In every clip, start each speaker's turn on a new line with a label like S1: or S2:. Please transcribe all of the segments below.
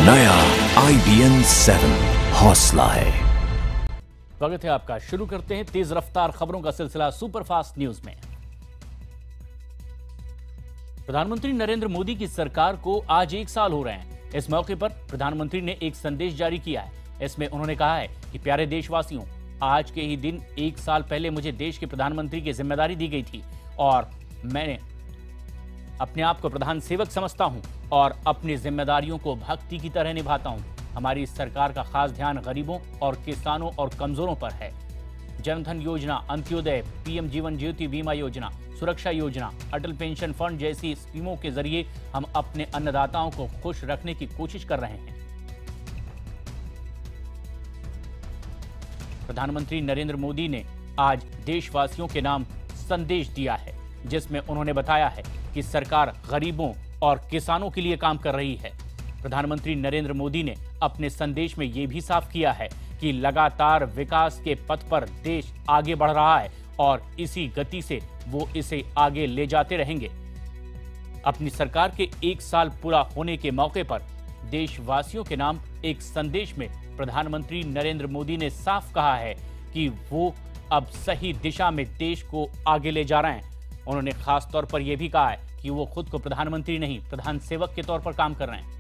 S1: नया IBN 7 हौसला है।
S2: स्वागत है आपका। शुरू करते हैं तेज रफ्तार खबरों का सिलसिला सुपरफास्ट न्यूज में। प्रधानमंत्री नरेंद्र मोदी की सरकार को आज 1 साल हो रहे हैं। इस मौके पर प्रधानमंत्री ने एक संदेश जारी किया है। इसमें उन्होंने कहा है कि प्यारे देशवासियों, आज के ही दिन 1 साल पहले मुझे देश के प्रधानमंत्री की जिम्मेदारी दी गई थी और मैंने अपने आप को प्रधान सेवक समझता हूं और अपनी जिम्मेदारियों को भक्ति की तरह निभाता हूं। हमारी सरकार का खास ध्यान गरीबों और किसानों और कमजोरों पर है। जनधन योजना, अंत्योदय, पीएम जीवन ज्योति बीमा योजना, सुरक्षा योजना, अटल पेंशन फंड जैसी स्कीमों के जरिए हम अपने अन्नदाताओं को खुश रखने की कोशिश कर रहे हैं। प्रधानमंत्री नरेंद्र मोदी ने आज देशवासियों के नाम संदेश दिया है, जिसमें उन्होंने बताया है कि सरकार गरीबों और किसानों के लिए काम कर रही है। प्रधानमंत्री नरेंद्र मोदी ने अपने संदेश में यह भी साफ किया है कि लगातार विकास के पथ पर देश आगे बढ़ रहा है और इसी गति से वो इसे आगे ले जाते रहेंगे। अपनी सरकार के 1 साल पूरा होने के मौके पर देशवासियों के नाम एक संदेश में प्रधानमंत्री नरेंद्र मोदी ने साफ कहा है कि वो अब सही दिशा में देश को आगे ले जा रहे हैं। उन्होंने खास तौर पर यह भी कहा है कि वो खुद को प्रधानमंत्री नहीं, प्रधान सेवक के तौर पर काम कर रहे हैं।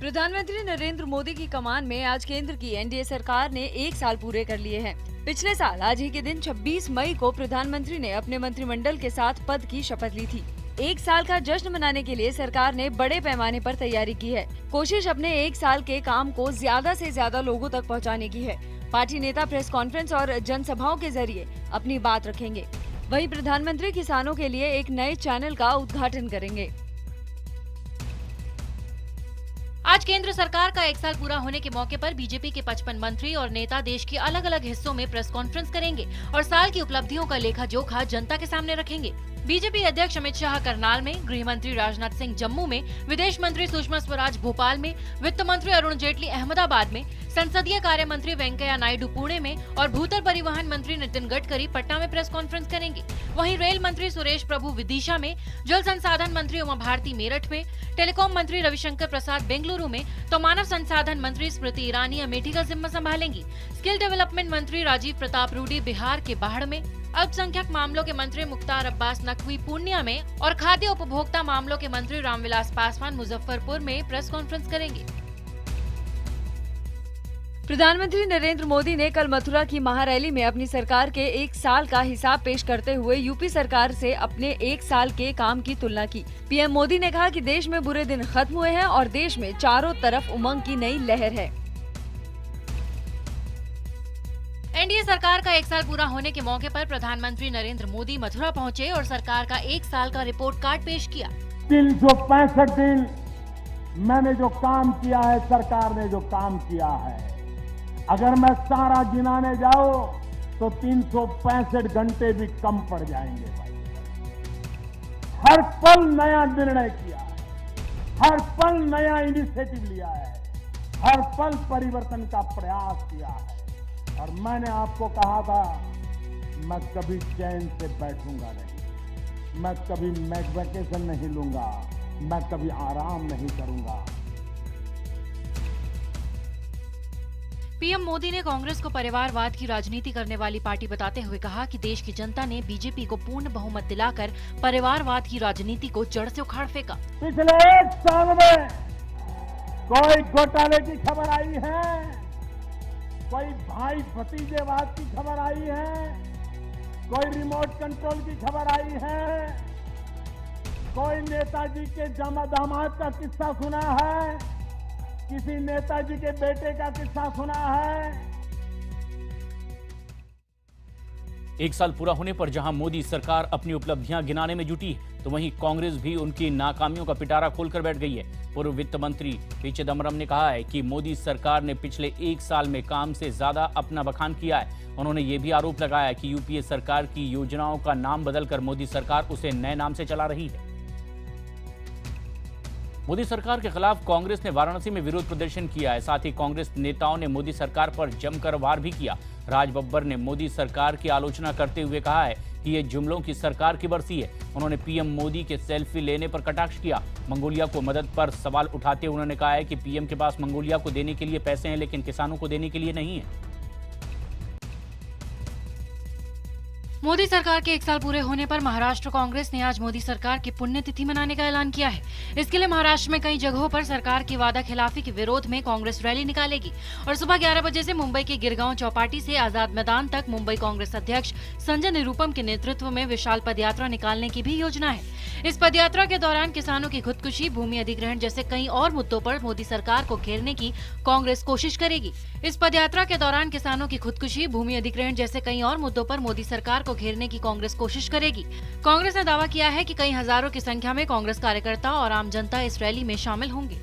S3: प्रधानमंत्री नरेंद्र मोदी की कमान में आज केंद्र की एनडीए सरकार ने 1 साल पूरे कर लिए हैं। पिछले साल आज ही के दिन 26 मई को प्रधानमंत्री ने अपने मंत्रिमंडल के साथ पद की शपथ ली थी। 1 साल का जश्न मनाने के लिए सरकार ने बड़े पैमाने पर तैयारी की है। कोशिश अपने 1 साल के काम को ज्यादा से ज्यादा लोगों तक पहुंचाने की है। पार्टी नेता प्रेस कॉन्फ्रेंस और जनसभाओं के जरिए अपनी बात रखेंगे। वहीं प्रधानमंत्री किसानों के लिए एक नए चैनल का उद्घाटन करेंगे।
S4: आज केंद्र सरकार का 1 साल पूरा होने के मौके पर बीजेपी के 55 मंत्री और नेता देश के अलग अलग हिस्सों में प्रेस कॉन्फ्रेंस करेंगे और साल की उपलब्धियों का लेखा जोखा जनता के सामने रखेंगे। बीजेपी अध्यक्ष अमित शाह करनाल में, गृह मंत्री राजनाथ सिंह जम्मू में, विदेश मंत्री सुषमा स्वराज भोपाल में, वित्त मंत्री अरुण जेटली अहमदाबाद में, संसदीय कार्य मंत्री वेंकैया नायडू पुणे में और भूतल परिवहन मंत्री नितिन गडकरी पटना में प्रेस कॉन्फ्रेंस करेंगे। वहीं रेल मंत्री सुरेश प्रभु विदिशा में, जल संसाधन मंत्री उमा भारती मेरठ में, टेलीकॉम मंत्री रविशंकर प्रसाद बेंगलुरु में, तो मानव संसाधन मंत्री स्मृति ईरानी अमेठी का जिम्मा संभालेंगी। स्किल डेवलपमेंट मंत्री राजीव प्रताप रूडी बिहार के बाढ़ में, अल्पसंख्यक मामलों के मंत्री मुख्तार अब्बास नकवी पूर्णिया में और खाद्य उपभोक्ता मामलों के मंत्री रामविलास पासवान मुजफ्फरपुर में प्रेस कॉन्फ्रेंस करेंगे।
S3: प्रधानमंत्री नरेंद्र मोदी ने कल मथुरा की महारैली में अपनी सरकार के 1 साल का हिसाब पेश करते हुए यूपी सरकार से अपने 1 साल के काम की तुलना की। पीएम मोदी ने कहा कि देश में बुरे दिन खत्म हुए हैं और देश में चारों तरफ उमंग की नई लहर है।
S4: एनडीए सरकार का 1 साल पूरा होने के मौके पर प्रधानमंत्री नरेंद्र मोदी मथुरा पहुंचे और सरकार का 1 साल का रिपोर्ट कार्ड पेश किया।
S5: 365 दिन मैंने जो काम किया है, सरकार ने जो काम किया है, अगर मैं सारा गिनाने जाऊं तो 365 घंटे भी कम पड़ जाएंगे भाई। हर पल नया निर्णय किया है, हर पल नया इनिशिएटिव लिया है, हर पल परिवर्तन का प्रयास किया है। और मैंने आपको कहा था, मैं कभी चैन से बैठूंगा नहीं, मैं कभी वैकेशन नहीं लूंगा, मैं कभी आराम नहीं करूंगा।
S4: पीएम मोदी ने कांग्रेस को परिवारवाद की राजनीति करने वाली पार्टी बताते हुए कहा कि देश की जनता ने बीजेपी को पूर्ण बहुमत दिलाकर परिवारवाद की राजनीति को जड़ से उखाड़ फेंका।
S5: पिछले 1 साल में कोई घोटाले की खबर आई है, कोई भाई भतीजेवाद की खबर आई है, कोई रिमोट कंट्रोल की खबर आई है, कोई नेताजी के दामाद का किस्सा सुना है, किसी नेताजी के बेटे का किस्सा सुना है।
S2: 1 साल पूरा होने पर जहां मोदी सरकार अपनी उपलब्धियां गिनाने में जुटी है, तो वहीं कांग्रेस भी उनकी नाकामियों का पिटारा खोलकर बैठ गई है। पूर्व वित्त मंत्री पी चिदम्बरम ने कहा है कि मोदी सरकार ने पिछले 1 साल में काम से ज्यादा अपना बखान किया है। उन्होंने ये भी आरोप लगाया कि यूपीए सरकार की योजनाओं का नाम बदलकर मोदी सरकार उसे नए नाम से चला रही है। मोदी सरकार के खिलाफ कांग्रेस ने वाराणसी में विरोध प्रदर्शन किया है। साथ ही कांग्रेस नेताओं ने मोदी सरकार पर जमकर वार भी किया। राज बब्बर ने मोदी सरकार की आलोचना करते हुए कहा है कि ये जुमलों की सरकार की बरसी है। उन्होंने पीएम मोदी के सेल्फी लेने पर कटाक्ष किया। मंगोलिया को मदद पर सवाल उठाते उन्होंने कहा है कि पीएम के पास मंगोलिया को देने के लिए पैसे हैं, लेकिन किसानों को देने के लिए नहीं है।
S4: मोदी सरकार के 1 साल पूरे होने पर महाराष्ट्र कांग्रेस ने आज मोदी सरकार की पुण्यतिथि मनाने का ऐलान किया है। इसके लिए महाराष्ट्र में कई जगहों पर सरकार की वादा खिलाफी के विरोध में कांग्रेस रैली निकालेगी और सुबह 11 बजे से मुंबई के गिरगांव चौपाटी से आजाद मैदान तक मुंबई कांग्रेस अध्यक्ष संजय निरुपम के नेतृत्व में विशाल पदयात्रा निकालने की भी योजना है। इस पदयात्रा के दौरान किसानों की खुदकुशी, भूमि अधिग्रहण जैसे कई और मुद्दों पर मोदी सरकार को घेरने की कांग्रेस कोशिश करेगी। इस पदयात्रा के दौरान किसानों की खुदकुशी, भूमि अधिग्रहण जैसे कई और मुद्दों पर मोदी सरकार को घेरने की कांग्रेस कोशिश करेगी। कांग्रेस ने दावा किया है कि कई हजारों की संख्या में कांग्रेस कार्यकर्ता और आम जनता इस रैली में शामिल होंगे।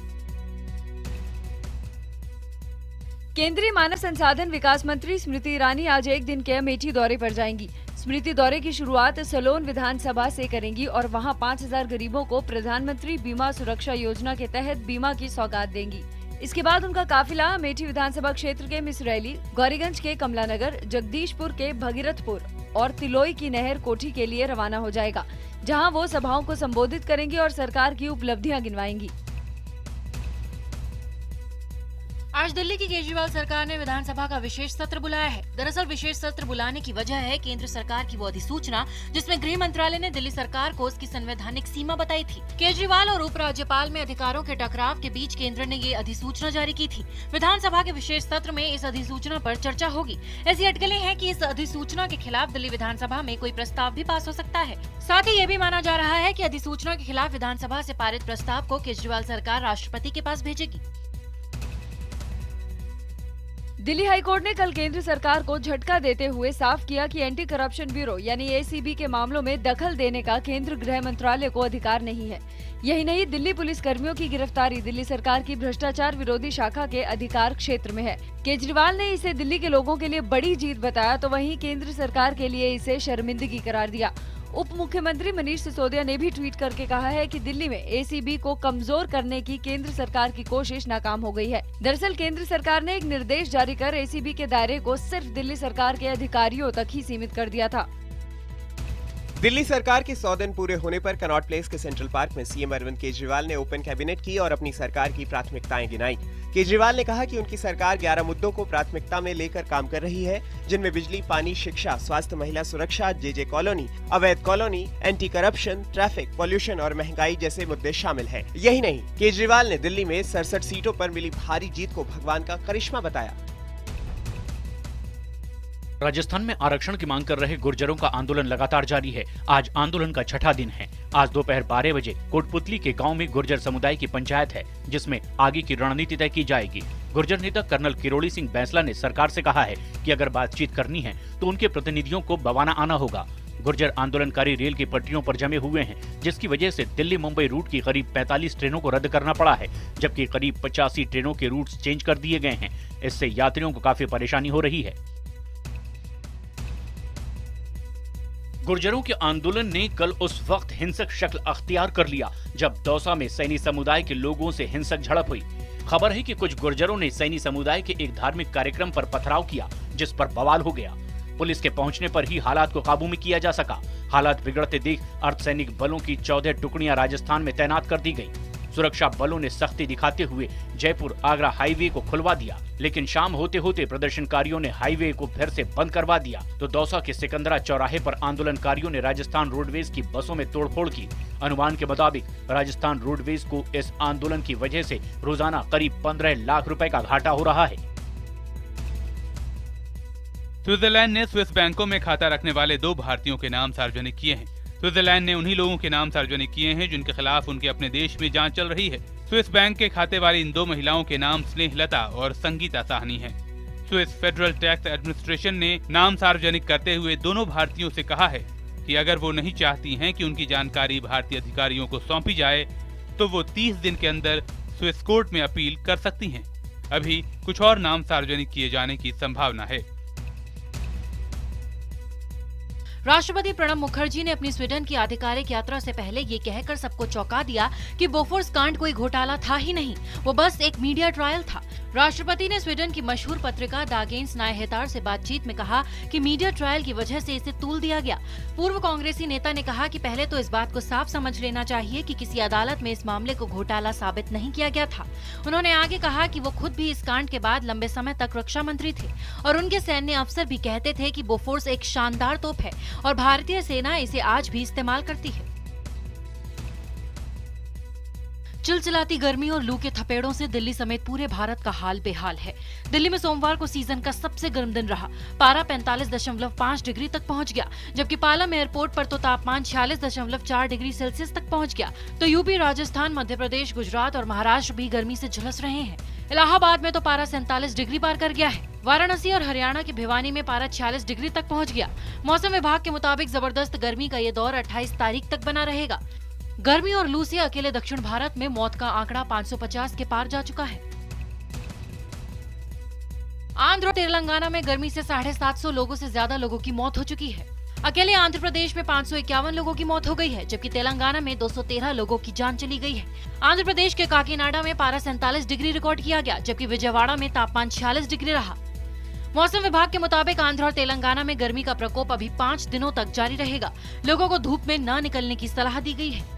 S3: केंद्रीय मानव संसाधन विकास मंत्री स्मृति ईरानी आज एक दिन के अमेठी दौरे पर जाएंगी। स्मृति दौरे की शुरुआत सलोन विधानसभा से करेंगी और वहां 5000 गरीबों को प्रधानमंत्री बीमा सुरक्षा योजना के तहत बीमा की सौगात देंगी। इसके बाद उनका काफिला अमेठी विधानसभा क्षेत्र के मिसरैली, गौरीगंज के कमलानगर, जगदीशपुर के भगीरथपुर और तिलोई की नहर कोठी के लिए रवाना हो जाएगा, जहां वो सभाओं को संबोधित करेंगे और सरकार की उपलब्धियां गिनवाएंगी।
S4: आज दिल्ली की केजरीवाल सरकार ने विधानसभा का विशेष सत्र बुलाया है। दरअसल विशेष सत्र बुलाने की वजह है केंद्र सरकार की वो अधिसूचना जिसमें गृह मंत्रालय ने दिल्ली सरकार को उसकी संवैधानिक सीमा बताई थी। केजरीवाल और उपराज्यपाल में अधिकारों के टकराव के बीच केंद्र ने ये अधिसूचना जारी की थी। विधानसभा के विशेष सत्र में इस अधिसूचना पर चर्चा होगी। ऐसी अटकलें हैं कि इस अधिसूचना के खिलाफ दिल्ली विधानसभा में कोई प्रस्ताव भी पास हो सकता है। साथ ही ये भी माना जा रहा है कि अधिसूचना के खिलाफ विधानसभा से पारित प्रस्ताव को केजरीवाल सरकार राष्ट्रपति के पास भेजेगी।
S3: दिल्ली हाईकोर्ट ने कल केंद्र सरकार को झटका देते हुए साफ किया कि एंटी करप्शन ब्यूरो यानी एसीबी के मामलों में दखल देने का केंद्र गृह मंत्रालय को अधिकार नहीं है। यही नहीं, दिल्ली पुलिस कर्मियों की गिरफ्तारी दिल्ली सरकार की भ्रष्टाचार विरोधी शाखा के अधिकार क्षेत्र में है। केजरीवाल ने इसे दिल्ली के लोगों के लिए बड़ी जीत बताया, तो वहीं केंद्र सरकार के लिए इसे शर्मिंदगी करार दिया। उप मुख्यमंत्री मनीष सिसोदिया ने भी ट्वीट करके कहा है कि दिल्ली में एसीबी को कमजोर करने की केंद्र सरकार की कोशिश नाकाम हो गई है। दरअसल केंद्र सरकार ने एक निर्देश जारी कर एसीबी के दायरे को सिर्फ दिल्ली सरकार के अधिकारियों तक ही सीमित कर दिया था।
S6: दिल्ली सरकार के 100 दिन पूरे होने पर कनॉट प्लेस के सेंट्रल पार्क में सीएम अरविंद केजरीवाल ने ओपन कैबिनेट की और अपनी सरकार की प्राथमिकताएं गिनाई। केजरीवाल ने कहा कि उनकी सरकार 11 मुद्दों को प्राथमिकता में लेकर काम कर रही है, जिनमें बिजली, पानी, शिक्षा, स्वास्थ्य, महिला सुरक्षा, जेजे कॉलोनी, अवैध colony, anti corruption, traffic, pollution और महंगाई जैसे मुद्दे शामिल हैं। यही नहीं, केजरीवाल ने दिल्ली में 67 सीटों पर मिली भारी जीत को भगवान का करिश्मा बताया।
S2: राजस्थान में आरक्षण की मांग कर रहे गुर्जरों का आंदोलन लगातार जारी है। आज आंदोलन का छठा दिन है। आज दोपहर 12 बजे कोटपुतली के गांव में गुर्जर समुदाय की पंचायत है, जिसमें आगे की रणनीति तय की जाएगी। गुर्जर नेता कर्नल किरोड़ी सिंह बैंसला ने सरकार से कहा है कि अगर बातचीत करनी है तो उनके प्रतिनिधियों को बवाना आना होगा। गुर्जर आंदोलनकारी रेल की पटरियों पर जमे हुए हैं, जिसकी वजह से दिल्ली मुंबई रूट की करीब 45 ट्रेनों को रद्द करना पड़ा है, जबकि करीब 85 ट्रेनों के रूट्स चेंज कर दिए गए हैं। इससे यात्रियों को काफी परेशानी हो रही है। गुर्जरों के आंदोलन ने कल उस वक्त हिंसक शक्ल अख्तियार कर लिया जब दौसा में सैनी समुदाय के लोगों से हिंसक झड़प हुई। खबर है कि कुछ गुर्जरों ने सैनी समुदाय के एक धार्मिक कार्यक्रम पर पथराव किया, जिस पर बवाल हो गया। पुलिस के पहुंचने पर ही हालात को काबू में किया जा सका। हालात बिगड़ते देख अर्धसैनिक बलों की 14 टुकड़ियां राजस्थान में तैनात कर दी गई। सुरक्षा बलों ने सख्ती दिखाते हुए जयपुर आगरा हाईवे को खुलवा दिया, लेकिन शाम होते होते प्रदर्शनकारियों ने हाईवे को फिर से बंद करवा दिया। तो दौसा के सिकंदरा चौराहे पर आंदोलनकारियों ने राजस्थान रोडवेज की बसों में तोड़फोड़ की। अनुमान के मुताबिक राजस्थान रोडवेज को इस आंदोलन की वजह से रोजाना करीब 15 लाख रुपए का घाटा हो रहा है।
S7: स्विट्जरलैंड ने स्विस बैंकों में खाता रखने वाले 2 भारतीयों के नाम सार्वजनिक किए हैं। स्विट्जरलैंड ने उन्हीं लोगों के नाम सार्वजनिक किए हैं जिनके खिलाफ उनके अपने देश में जांच चल रही है। स्विस बैंक के खाते वाली इन 2 महिलाओं के नाम स्नेहलता और संगीता साहनी हैं। स्विस फेडरल टैक्स एडमिनिस्ट्रेशन ने नाम सार्वजनिक करते हुए दोनों भारतीयों से कहा है कि अगर वो नहीं चाहती हैं कि उनकी जानकारी भारतीय अधिकारियों को सौंपी जाए तो वो 30 दिन के अंदर स्विस कोर्ट में अपील कर सकती हैं। अभी कुछ और नाम सार्वजनिक किए जाने की संभावना है।
S4: राष्ट्रपति प्रणब मुखर्जी ने अपनी स्वीडन की आधिकारिक यात्रा से पहले ये कहकर सबको चौंका दिया कि बोफोर्स कांड कोई घोटाला था ही नहीं, वो बस एक मीडिया ट्रायल था। राष्ट्रपति ने स्वीडन की मशहूर पत्रिका दागेन्स न्यायहितार से बातचीत में कहा कि मीडिया ट्रायल की वजह से इसे तूल दिया गया। पूर्व कांग्रेसी नेता ने कहा कि पहले तो इस बात को साफ समझ लेना चाहिए कि किसी अदालत में इस मामले को घोटाला साबित नहीं किया गया था। उन्होंने आगे कहा कि वो खुद भी इस कांड के बाद लंबे समय तक रक्षा मंत्री थे और उनके सैन्य अफसर भी कहते थे कि बोफोर्स एक शानदार तोप है और भारतीय सेना इसे आज भी इस्तेमाल करती है। चिलचिलाती गर्मी और लू के थपेड़ों से दिल्ली समेत पूरे भारत का हाल बेहाल है। दिल्ली में सोमवार को सीजन का सबसे गर्म दिन रहा। पारा 45.5 डिग्री तक पहुंच गया, जबकि पालम एयरपोर्ट पर तो तापमान 46.4 डिग्री सेल्सियस तक पहुंच गया। तो यूपी, राजस्थान, मध्य प्रदेश, गुजरात और महाराष्ट्र भी गर्मी से झुलस रहे हैं। इलाहाबाद में तो पारा 47 डिग्री पार कर गया है। वाराणसी और हरियाणा के भिवानी में पारा 46 डिग्री तक पहुँच गया। मौसम विभाग के मुताबिक जबरदस्त गर्मी का ये दौर 28 तारीख तक बना रहेगा। गर्मी और लू से अकेले दक्षिण भारत में मौत का आंकड़ा 550 के पार जा चुका है। आंध्र और तेलंगाना में गर्मी से 750 लोगों से ज्यादा लोगों की मौत हो चुकी है। अकेले आंध्र प्रदेश में 551 लोगों की मौत हो गई है, जबकि तेलंगाना में 213 लोगों की जान चली गई है। आंध्र प्रदेश के काकीनाडा में पारा 47 डिग्री रिकॉर्ड किया गया, जबकि विजयवाड़ा में तापमान 46 डिग्री रहा। मौसम विभाग के मुताबिक आंध्र और तेलंगाना में गर्मी का प्रकोप अभी 5 दिनों तक जारी रहेगा। लोगों को धूप में न निकलने की सलाह दी गई है।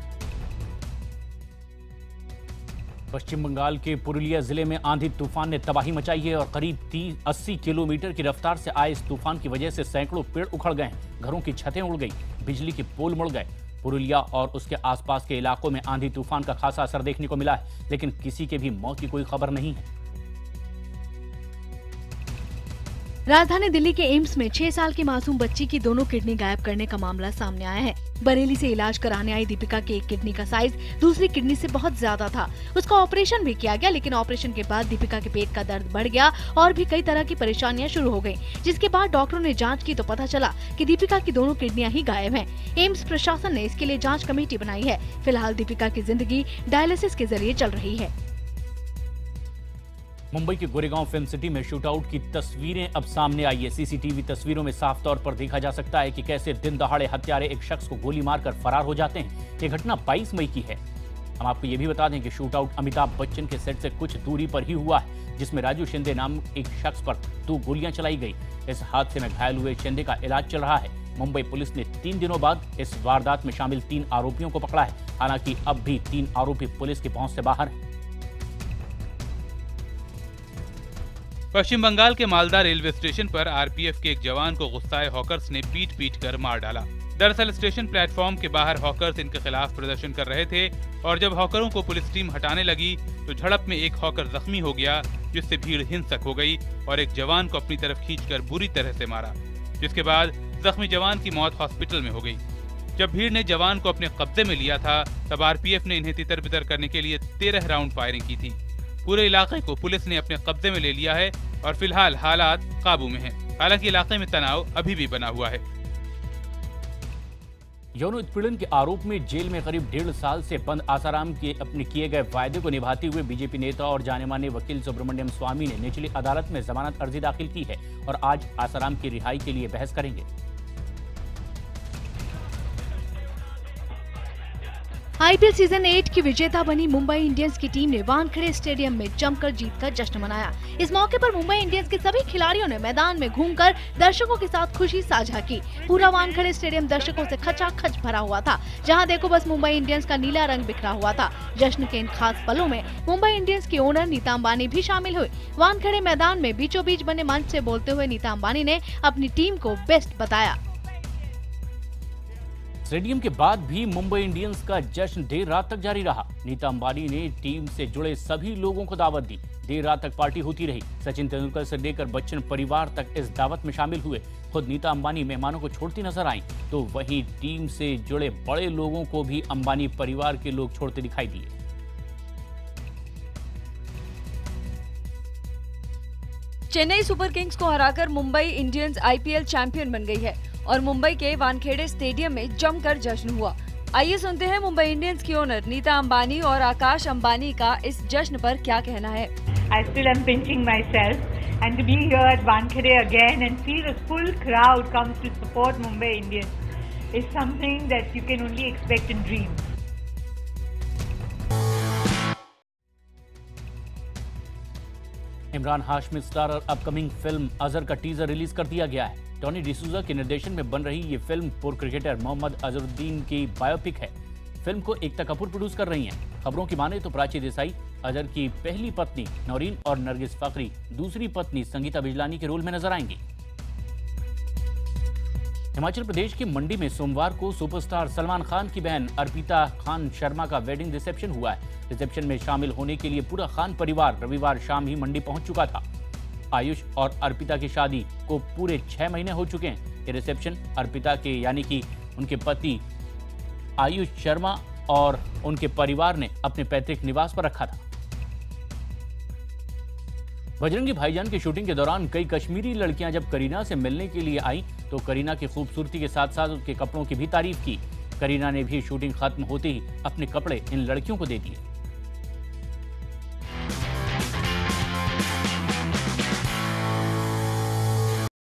S2: पश्चिम बंगाल के पुरुलिया जिले में आंधी तूफान ने तबाही मचाई है और करीब 80 किलोमीटर की रफ्तार से आए इस तूफान की वजह से सैकड़ों पेड़ उखड़ गए हैं, घरों की छतें उड़ गई, बिजली के पोल मुड़ गए। पुरुलिया और उसके आसपास के इलाकों में आंधी तूफान का खासा असर देखने को मिला है, लेकिन किसी के भी मौत की कोई खबर नहीं है।
S8: राजधानी दिल्ली के एम्स में 6 साल की मासूम बच्ची की दोनों किडनी गायब करने का मामला सामने आया है। बरेली से इलाज कराने आई दीपिका की एक किडनी का साइज दूसरी किडनी से बहुत ज्यादा था। उसका ऑपरेशन भी किया गया, लेकिन ऑपरेशन के बाद दीपिका के पेट का दर्द बढ़ गया और भी कई तरह की परेशानियां शुरू हो गयी, जिसके बाद डॉक्टरों ने जांच की तो पता चला कि दीपिका की दोनों किडनियां ही गायब हैं। एम्स प्रशासन ने इसके लिए जाँच कमेटी बनाई है। फिलहाल दीपिका की जिंदगी डायलिसिस के जरिए चल रही है।
S2: मुंबई के गोरेगांव फिल्म सिटी में शूटआउट की तस्वीरें अब सामने आई है। सीसीटीवी तस्वीरों में साफ तौर पर देखा जा सकता है कि कैसे दिन दहाड़े हत्यारे एक शख्स को गोली मारकर फरार हो जाते हैं। ये घटना 22 मई की है। हम आपको ये भी बता दें कि शूटआउट अमिताभ बच्चन के सेट से कुछ दूरी पर ही हुआ है, जिसमें राजू शिंदे नाम एक शख्स पर 2 गोलियां चलाई गई। इस हादसे में घायल हुए शिंदे का इलाज चल रहा है। मुंबई पुलिस ने 3 दिनों बाद इस वारदात में शामिल 3 आरोपियों को पकड़ा है। हालांकि अब भी 3 आरोपी पुलिस की पहुंच से बाहर हैं।
S7: पश्चिम बंगाल के मालदा रेलवे स्टेशन पर आरपीएफ के एक जवान को गुस्साए हॉकर्स ने पीट कर मार डाला। दरअसल स्टेशन प्लेटफॉर्म के बाहर हॉकर्स इनके खिलाफ प्रदर्शन कर रहे थे और जब हॉकरों को पुलिस टीम हटाने लगी तो झड़प में एक हॉकर जख्मी हो गया, जिससे भीड़ हिंसक हो गई और एक जवान को अपनी तरफ खींचकर बुरी तरह से मारा, जिसके बाद जख्मी जवान की मौत हॉस्पिटल में हो गई। जब भीड़ ने जवान को अपने कब्जे में लिया था, तब आरपीएफ ने इन्हें तितर बितर करने के लिए 13 राउंड फायरिंग की थी। पूरे इलाके को पुलिस ने अपने कब्जे में ले लिया है और फिलहाल हालात काबू में हैं। हालांकि इलाके में तनाव अभी भी बना हुआ है।
S2: यौन उत्पीड़न के आरोप में जेल में करीब 1.5 साल से बंद आसाराम के अपने किए गए वायदे को निभाते हुए बीजेपी नेता और जाने माने वकील सुब्रमण्यम स्वामी ने निचली अदालत में जमानत अर्जी दाखिल की है और आज आसाराम की रिहाई के लिए बहस करेंगे।
S8: आईपीएल सीजन 8 की विजेता बनी मुंबई इंडियंस की टीम ने वानखेड़े स्टेडियम में जमकर जीत का जश्न मनाया। इस मौके पर मुंबई इंडियंस के सभी खिलाड़ियों ने मैदान में घूमकर दर्शकों के साथ खुशी साझा की। पूरा वानखेड़े स्टेडियम दर्शकों से खचाखच भरा हुआ था। जहां देखो बस मुंबई इंडियंस का नीला रंग बिखरा हुआ था। जश्न के इन खास पलों में मुंबई इंडियंस की ओनर नीता अंबानी भी शामिल हुई। वानखेड़े मैदान में बीचों बीच बने मंच से बोलते हुए नीता अंबानी ने अपनी टीम को बेस्ट बताया।
S2: स्टेडियम के बाद भी मुंबई इंडियंस का जश्न देर रात तक जारी रहा। नीता अंबानी ने टीम से जुड़े सभी लोगों को दावत दी। देर रात तक पार्टी होती रही। सचिन तेंदुलकर से लेकर बच्चन परिवार तक इस दावत में शामिल हुए। खुद नीता अंबानी मेहमानों को छोड़ती नजर आईं, तो वहीं टीम से जुड़े बड़े लोगों को भी अंबानी परिवार के लोग छोड़ते दिखाई दिए।
S3: चेन्नई सुपर किंग्स को हराकर मुंबई इंडियंस आईपीएल चैंपियन बन गई है और मुंबई के वानखेड़े स्टेडियम में जमकर जश्न हुआ। आइए सुनते हैं मुंबई इंडियंस की ओनर नीता अंबानी और आकाश अंबानी का इस जश्न पर क्या कहना है।
S9: I still am pinching myself and to be here at Wankhede again and see the full crowd comes to support Mumbai Indians is something that you can only expect and dream.
S2: Imran Hashmi star और upcoming film Azhar का teaser release कर दिया गया है। Tony D'Souza के निर्देशन में बन रही ये फिल्म पूर्व क्रिकेटर मोहम्मद अजहरुद्दीन की बायोपिक है। फिल्म को एकता कपूर प्रोड्यूस कर रही हैं। खबरों की माने तो प्राची देसाई अजहर की पहली पत्नी नौरीन और नरगिस फाकरी दूसरी पत्नी संगीता बिजलानी के रोल में नजर आएंगी। हिमाचल प्रदेश के मंडी में सोमवार को सुपरस्टार सलमान खान की बहन अर्पिता खान शर्मा का वेडिंग रिसेप्शन हुआ है। रिसेप्शन में शामिल होने के लिए पूरा खान परिवार रविवार शाम ही मंडी पहुंच चुका था। आयुष और अर्पिता की शादी को पूरे 6 महीने हो चुके हैं। ये रिसेप्शन अर्पिता के यानी कि उनके पति आयुष शर्मा और उनके परिवार ने अपने पैतृक निवास पर रखा था। बजरंगी भाईजान की शूटिंग के दौरान कई कश्मीरी लड़कियां जब करीना से मिलने के लिए आई तो करीना की खूबसूरती के साथ साथ उनके कपड़ों की भी तारीफ की। करीना ने भी शूटिंग खत्म होते ही अपने कपड़े इन लड़कियों को दे दिए।